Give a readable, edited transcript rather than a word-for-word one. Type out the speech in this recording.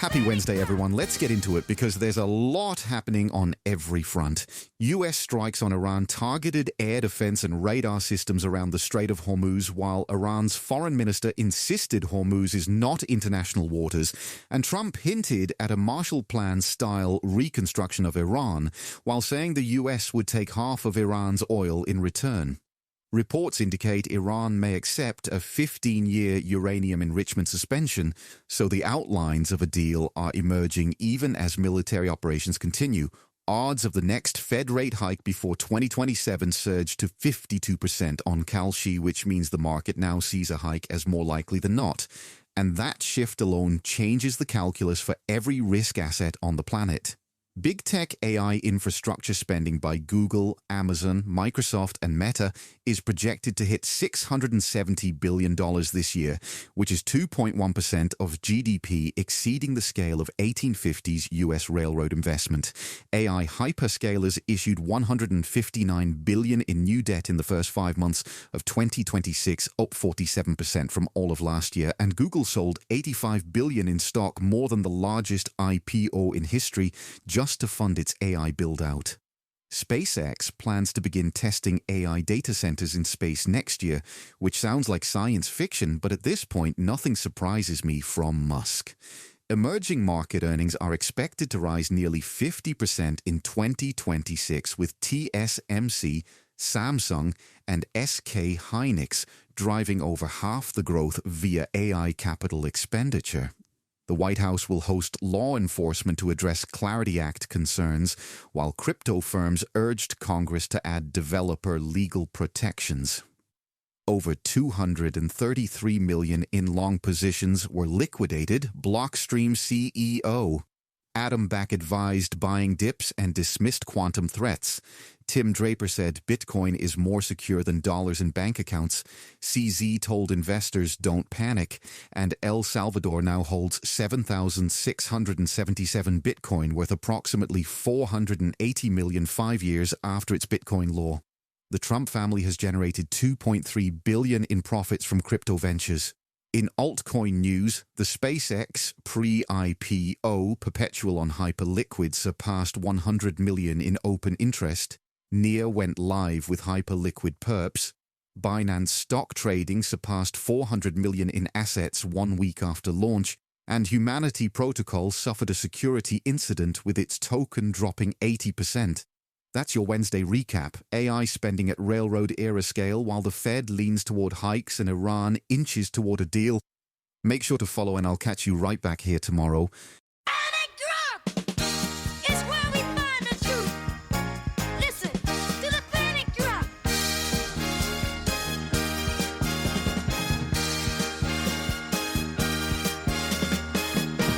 Happy Wednesday, everyone. Let's get into it because there's a lot happening on every front. US strikes on Iran targeted air defense and radar systems around the Strait of Hormuz, while Iran's foreign minister insisted Hormuz is not international waters, and Trump hinted at a Marshall Plan-style reconstruction of Iran, while saying the US would take half of Iran's oil in return. Reports indicate Iran may accept a 15-year uranium enrichment suspension, so the outlines of a deal are emerging even as military operations continue. Odds of the next Fed rate hike before 2027 surged to 52% on Kalshi, which means the market now sees a hike as more likely than not. And that shift alone changes the calculus for every risk asset on the planet. Big tech AI infrastructure spending by Google, Amazon, Microsoft, and Meta is projected to hit $670 billion this year, which is 2.1% of GDP, exceeding the scale of 1850s U.S. railroad investment. AI hyperscalers issued $159 billion in new debt in the first 5 months of 2026, up 47% from all of last year, and Google sold $85 billion in stock, more than the largest IPO in history, just to fund its AI build-out. SpaceX plans to begin testing AI data centers in space next year, which sounds like science fiction, but at this point, nothing surprises me from Musk. Emerging market earnings are expected to rise nearly 50% in 2026, with TSMC, Samsung, and SK Hynix driving over half the growth via AI capital expenditure. The White House will host law enforcement to address Clarity Act concerns, while crypto firms urged Congress to add developer legal protections. Over 233 million in long positions were liquidated, Blockstream CEO. Adam Back advised buying dips and dismissed quantum threats. Tim Draper said Bitcoin is more secure than dollars in bank accounts. CZ told investors don't panic. And El Salvador now holds 7,677 Bitcoin, worth approximately $480 million 5 years after its Bitcoin law. The Trump family has generated $2.3 billion in profits from crypto ventures. In altcoin news, the SpaceX pre-IPO perpetual on Hyperliquid surpassed $100 million in open interest. Near went live with Hyperliquid perps. Binance stock trading surpassed $400 million in assets 1 week after launch, and Humanity Protocol suffered a security incident with its token dropping 80%. That's your Wednesday recap. AI spending at railroad-era scale, while the Fed leans toward hikes and Iran inches toward a deal. Make sure to follow, and I'll catch you right back here tomorrow.